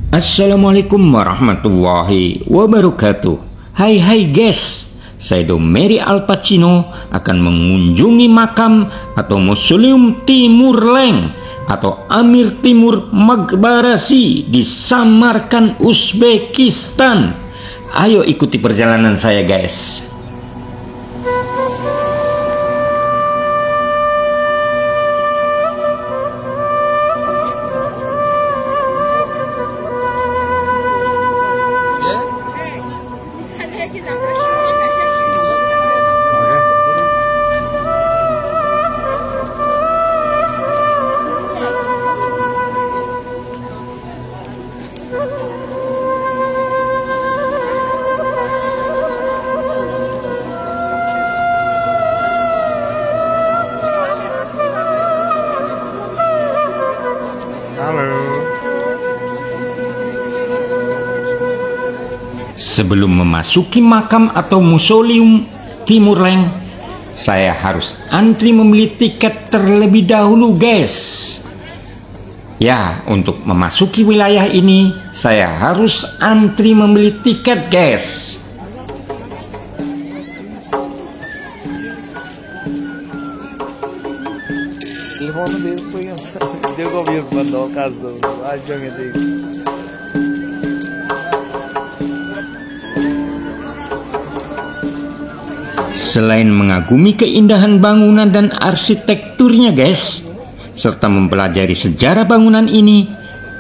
Assalamualaikum warahmatullahi wabarakatuh. Hai guys, saya Domeri Al Pacino akan mengunjungi makam atau Mausoleum Timur Leng atau Amir Timur Magbarasi di Samarkand, Uzbekistan. Ayo ikuti perjalanan saya guys. Sebelum memasuki makam atau Mausoleum Timur Leng, saya harus antri membeli tiket terlebih dahulu guys. Ya, untuk memasuki wilayah ini saya harus antri membeli tiket guys. Selain mengagumi keindahan bangunan dan arsitekturnya guys, serta mempelajari sejarah bangunan ini,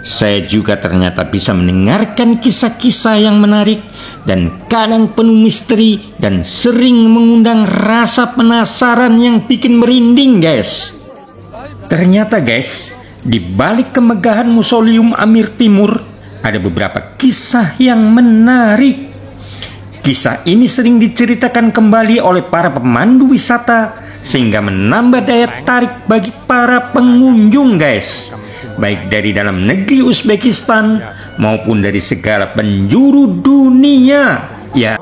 saya juga ternyata bisa mendengarkan kisah-kisah yang menarik dan kadang penuh misteri dan sering mengundang rasa penasaran yang bikin merinding guys. Ternyata guys, di balik kemegahan Mausoleum Amir Timur ada beberapa kisah yang menarik. Kisah ini sering diceritakan kembali oleh para pemandu wisata sehingga menambah daya tarik bagi para pengunjung guys, baik dari dalam negeri Uzbekistan maupun dari segala penjuru dunia. Ya,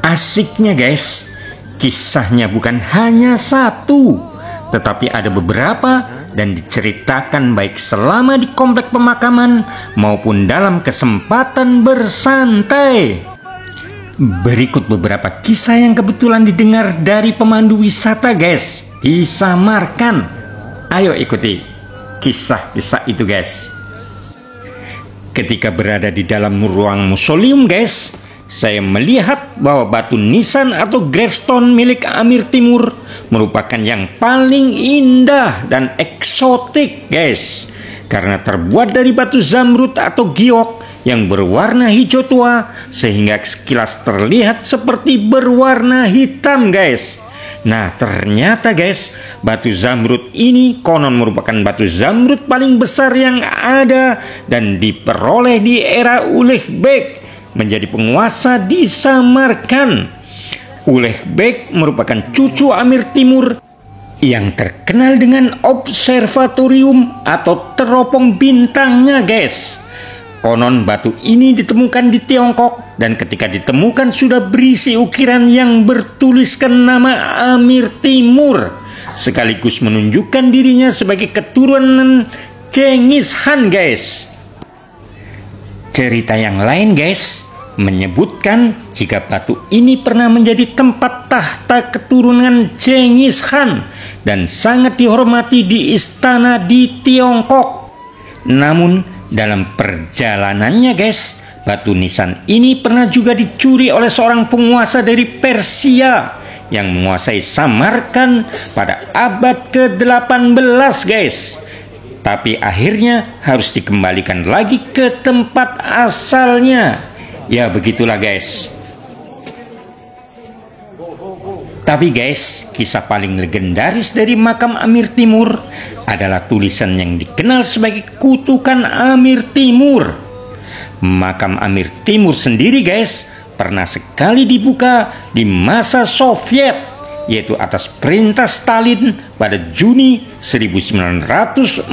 asiknya guys, kisahnya bukan hanya satu, tetapi ada beberapa dan diceritakan baik selama di komplek pemakaman maupun dalam kesempatan bersantai. Berikut beberapa kisah yang kebetulan didengar dari pemandu wisata guys di Samarkand. Ayo ikuti kisah-kisah itu guys. Ketika berada di dalam ruang mausoleum guys, saya melihat bahwa batu nisan atau gravestone milik Amir Timur merupakan yang paling indah dan eksotik guys, karena terbuat dari batu zamrud atau giok yang berwarna hijau tua sehingga sekilas terlihat seperti berwarna hitam guys. Nah, ternyata guys, batu zamrud ini konon merupakan batu zamrud paling besar yang ada dan diperoleh di era Ulugh Beg menjadi penguasa di Samarkand. Ulugh Beg merupakan cucu Amir Timur yang terkenal dengan observatorium atau teropong bintangnya guys. Konon batu ini ditemukan di Tiongkok dan ketika ditemukan sudah berisi ukiran yang bertuliskan nama Amir Timur, sekaligus menunjukkan dirinya sebagai keturunan Genghis Khan guys. Cerita yang lain guys menyebutkan jika batu ini pernah menjadi tempat tahta keturunan Genghis Khan dan sangat dihormati di istana di Tiongkok. Namun dalam perjalanannya guys, batu nisan ini pernah juga dicuri oleh seorang penguasa dari Persia yang menguasai Samarkand pada abad ke-18 guys. Tapi akhirnya harus dikembalikan lagi ke tempat asalnya. Ya begitulah guys. Tapi guys, kisah paling legendaris dari makam Amir Timur adalah tulisan yang dikenal sebagai kutukan Amir Timur. Makam Amir Timur sendiri guys pernah sekali dibuka di masa Soviet, yaitu atas perintah Stalin pada Juni 1941.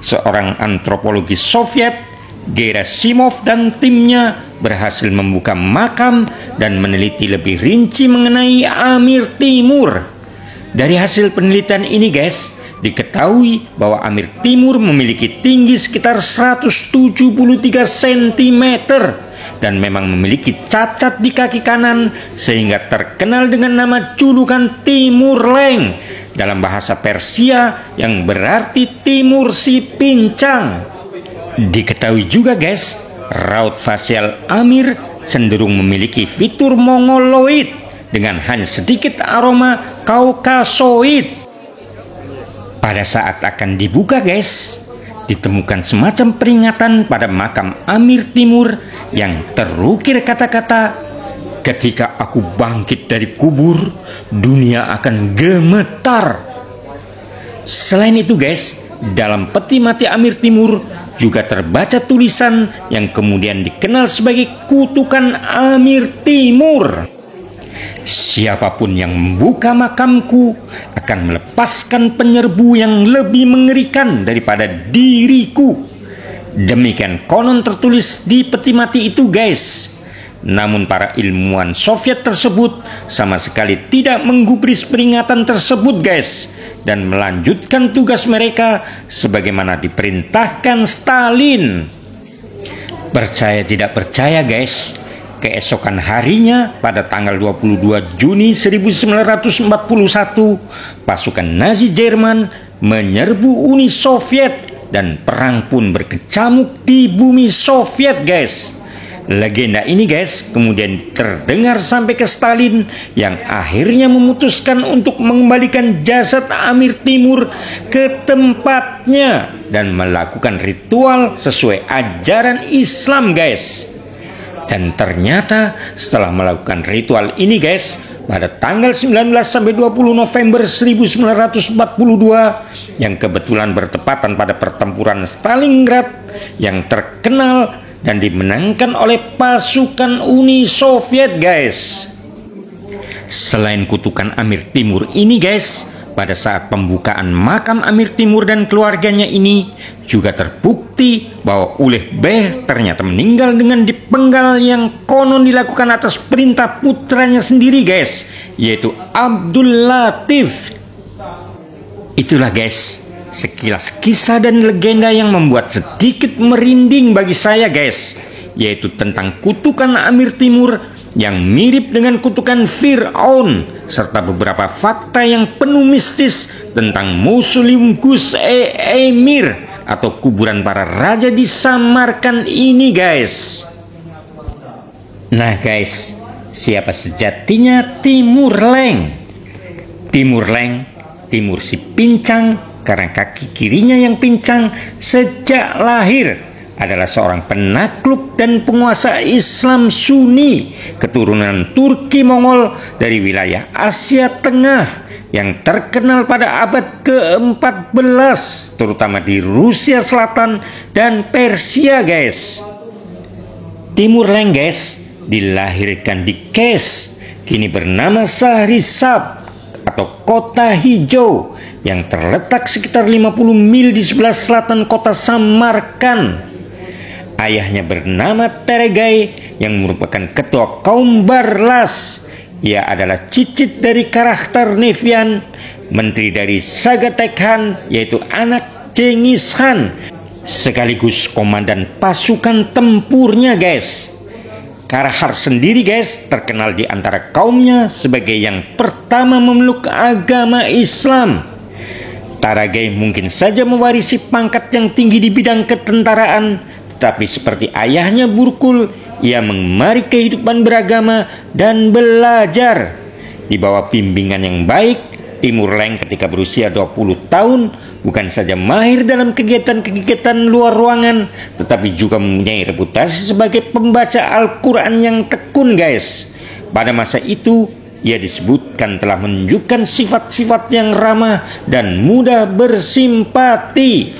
Seorang antropologis Soviet, Gerasimov dan timnya berhasil membuka makam dan meneliti lebih rinci mengenai Amir Timur. Dari hasil penelitian ini guys, diketahui bahwa Amir Timur memiliki tinggi sekitar 173 cm dan memang memiliki cacat di kaki kanan sehingga terkenal dengan nama julukan Timur Leng dalam bahasa Persia yang berarti timur si pincang. Diketahui juga guys, raut fasial Amir cenderung memiliki fitur mongoloid dengan hanya sedikit aroma kaukasoid. Pada saat akan dibuka guys, ditemukan semacam peringatan pada makam Amir Timur yang terukir kata-kata, "Ketika aku bangkit dari kubur, dunia akan gemetar." Selain itu guys, dalam peti mati Amir Timur juga terbaca tulisan yang kemudian dikenal sebagai kutukan Amir Timur. "Siapapun yang membuka makamku akan melepaskan penyerbu yang lebih mengerikan daripada diriku." Demikian konon tertulis di peti mati itu guys. Namun para ilmuwan Soviet tersebut sama sekali tidak menggubris peringatan tersebut guys, dan melanjutkan tugas mereka sebagaimana diperintahkan Stalin. Percaya tidak percaya guys, keesokan harinya pada tanggal 22 Juni 1941, pasukan Nazi Jerman menyerbu Uni Soviet dan perang pun berkecamuk di bumi Soviet guys. Legenda ini guys kemudian terdengar sampai ke Stalin yang akhirnya memutuskan untuk mengembalikan jasad Amir Timur ke tempatnya dan melakukan ritual sesuai ajaran Islam guys. Dan ternyata setelah melakukan ritual ini guys, pada tanggal 19 sampai 20 November 1942 yang kebetulan bertepatan pada pertempuran Stalingrad yang terkenal dan dimenangkan oleh pasukan Uni Soviet guys. Selain kutukan Amir Timur ini guys, pada saat pembukaan makam Amir Timur dan keluarganya ini juga terbukti bahwa Ulugh Beh ternyata meninggal dengan dipenggal yang konon dilakukan atas perintah putranya sendiri guys, yaitu Abdul Latif. Itulah guys sekilas kisah dan legenda yang membuat sedikit merinding bagi saya guys, yaitu tentang kutukan Amir Timur yang mirip dengan kutukan Fir'aun, serta beberapa fakta yang penuh mistis tentang Mausoleum Gus Emir atau kuburan para raja di Samarkand ini guys. Nah guys, siapa sejatinya Timur Leng? Timur Leng, Timur si pincang, karena kaki kirinya yang pincang sejak lahir, adalah seorang penakluk dan penguasa Islam Sunni keturunan Turki Mongol dari wilayah Asia Tengah yang terkenal pada abad ke-14, terutama di Rusia Selatan dan Persia guys. Timur Leng guys dilahirkan di Kes, kini bernama Sahrisab atau Kota Hijau, yang terletak sekitar 50 mil di sebelah selatan kota Samarkand. Ayahnya bernama Teregai yang merupakan ketua kaum Barlas. Ia adalah cicit dari Karakter Nevian, menteri dari Sagatek Khan, yaitu anak Genghis Khan, sekaligus komandan pasukan tempurnya guys. Karahar sendiri guys terkenal di antara kaumnya sebagai yang pertama memeluk agama Islam. Taragai mungkin saja mewarisi pangkat yang tinggi di bidang ketentaraan, tetapi seperti ayahnya Burkul, ia mengemari kehidupan beragama dan belajar. Di bawah bimbingan yang baik, Timur Leng ketika berusia 20 tahun bukan saja mahir dalam kegiatan-kegiatan luar ruangan, tetapi juga mempunyai reputasi sebagai pembaca Al-Quran yang tekun guys. Pada masa itu, ia disebutkan telah menunjukkan sifat-sifat yang ramah dan mudah bersimpati.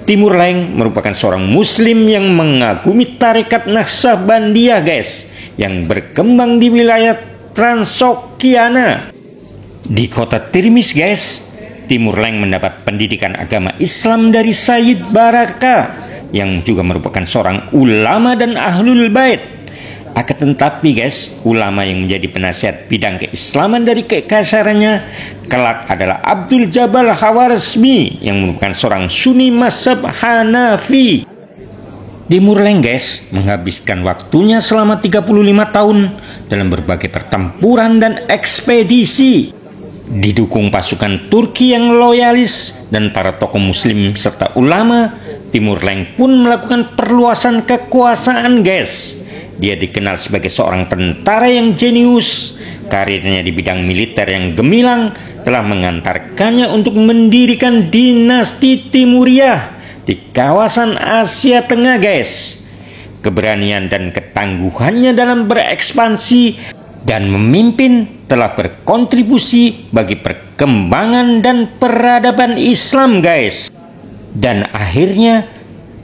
Timur Leng merupakan seorang muslim yang mengagumi tarekat Naqsabandiyah guys, yang berkembang di wilayah Transoksiana. Di kota Tirmiz guys, Timur Leng mendapat pendidikan agama Islam dari Sayyid Baraka, yang juga merupakan seorang ulama dan ahlul bait. Akan tetapi guys, ulama yang menjadi penasihat bidang keislaman dari kekaisarannya kelak adalah Abdul Jabbar Khawarizmi yang merupakan seorang Sunni mazhab Hanafi. Timur Leng guys menghabiskan waktunya selama 35 tahun dalam berbagai pertempuran dan ekspedisi. Didukung pasukan Turki yang loyalis dan para tokoh muslim serta ulama, Timur Leng pun melakukan perluasan kekuasaan guys. Dia dikenal sebagai seorang tentara yang jenius. Karirnya di bidang militer yang gemilang telah mengantarkannya untuk mendirikan dinasti Timuriyah di kawasan Asia Tengah guys. Keberanian dan ketangguhannya dalam berekspansi dan memimpin telah berkontribusi bagi perkembangan dan peradaban Islam guys. Dan akhirnya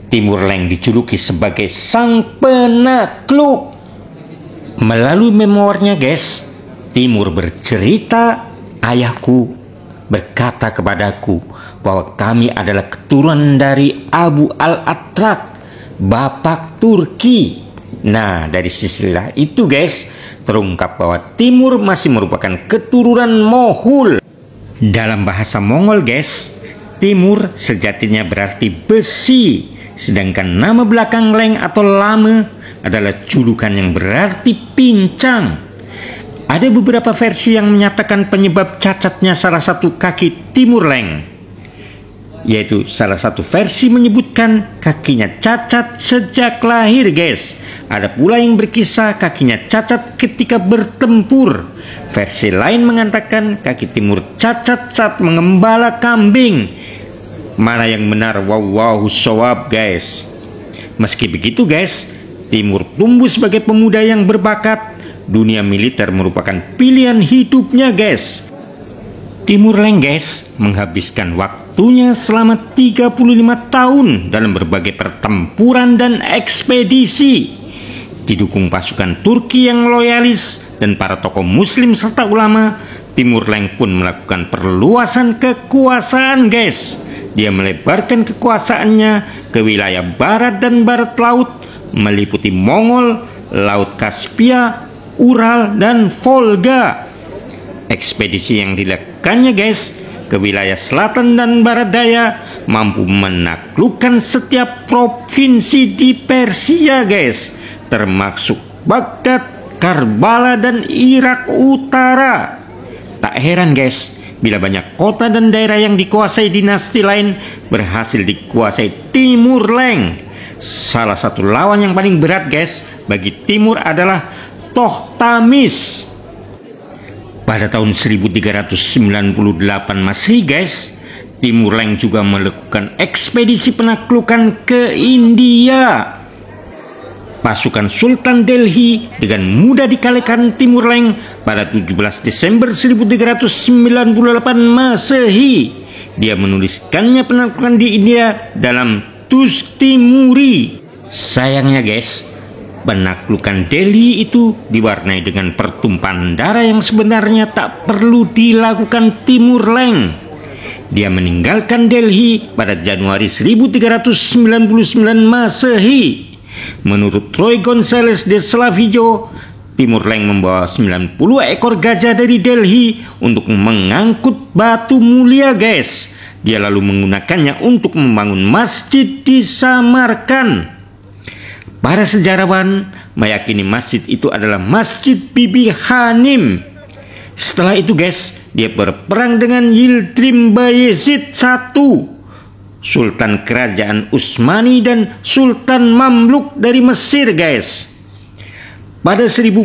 Timur Leng dijuluki sebagai sang penakluk. Melalui memoirnya guys, Timur bercerita, ayahku berkata kepadaku bahwa kami adalah keturunan dari Abu al-Atrak, bapak Turki. Nah, dari sisilah itu guys, terungkap bahwa Timur masih merupakan keturunan Moghul. Dalam bahasa Mongol guys, Timur sejatinya berarti besi, sedangkan nama belakang Leng atau Lame adalah julukan yang berarti pincang. Ada beberapa versi yang menyatakan penyebab cacatnya salah satu kaki Timur Leng, yaitu salah satu versi menyebutkan kakinya cacat sejak lahir guys. Ada pula yang berkisah kakinya cacat ketika bertempur. Versi lain mengatakan kaki Timur cacat saat mengembala kambing. Mana yang benar? Wallahu shawab guys. Meski begitu guys, Timur tumbuh sebagai pemuda yang berbakat. Dunia militer merupakan pilihan hidupnya guys. Timur Leng guys menghabiskan waktunya selama 35 tahun dalam berbagai pertempuran dan ekspedisi. Didukung pasukan Turki yang loyalis dan para tokoh muslim serta ulama, Timur Leng pun melakukan perluasan kekuasaan guys. Dia melebarkan kekuasaannya ke wilayah barat dan barat laut, meliputi Mongol, Laut Kaspia, Ural, dan Volga. Ekspedisi yang dilakukannya guys ke wilayah selatan dan barat daya mampu menaklukkan setiap provinsi di Persia guys, termasuk Baghdad, Karbala, dan Irak Utara. Tak heran guys bila banyak kota dan daerah yang dikuasai dinasti lain berhasil dikuasai Timur Leng. Salah satu lawan yang paling berat guys bagi Timur adalah Tohtamis. Pada tahun 1398 Masehi guys, Timur Leng juga melakukan ekspedisi penaklukan ke India. Pasukan Sultan Delhi dengan mudah dikalahkan Timur Leng pada 17 Desember 1398 Masehi. Dia menuliskannya penaklukan di India dalam Tustimuri. Sayangnya guys, penaklukan Delhi itu diwarnai dengan pertumpahan darah yang sebenarnya tak perlu dilakukan Timur Leng. Dia meninggalkan Delhi pada Januari 1399 Masehi. Menurut Roy Gonzales de Slavijo, Timur Leng membawa 90 ekor gajah dari Delhi untuk mengangkut batu mulia guys. Dia lalu menggunakannya untuk membangun masjid di Samarkand. Para sejarawan meyakini masjid itu adalah Masjid Bibi Hanim. Setelah itu guys, dia berperang dengan Yildirim Bayezid I, Sultan Kerajaan Utsmani dan Sultan Mamluk dari Mesir guys. Pada 1400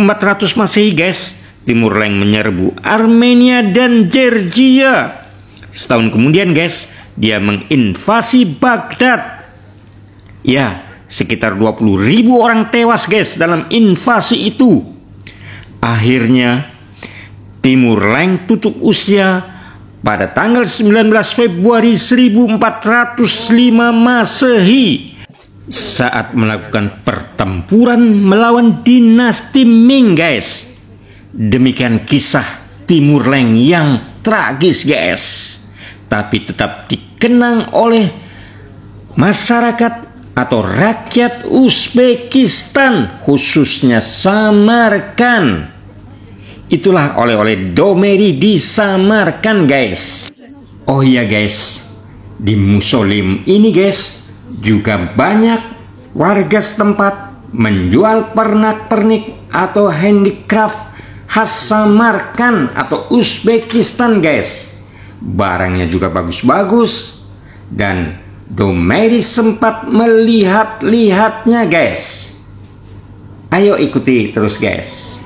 Masehi guys, Timur Leng menyerbu Armenia dan Georgia. Setahun kemudian guys, dia menginvasi Baghdad. Ya, sekitar 20.000 orang tewas guys dalam invasi itu. Akhirnya Timur Leng tutup usia pada tanggal 19 Februari 1405 Masehi saat melakukan pertempuran melawan dinasti Ming guys. Demikian kisah Timur Leng yang tragis guys, tapi tetap dikenang oleh masyarakat atau rakyat Uzbekistan, khususnya Samarkand. Itulah oleh-oleh Domeri di Samarkand guys. Oh iya guys, di museum ini guys juga banyak warga setempat menjual pernak-pernik atau handicraft khas Samarkand atau Uzbekistan guys. Barangnya juga bagus-bagus dan Domeri sempat melihat-lihatnya guys. Ayo ikuti terus guys.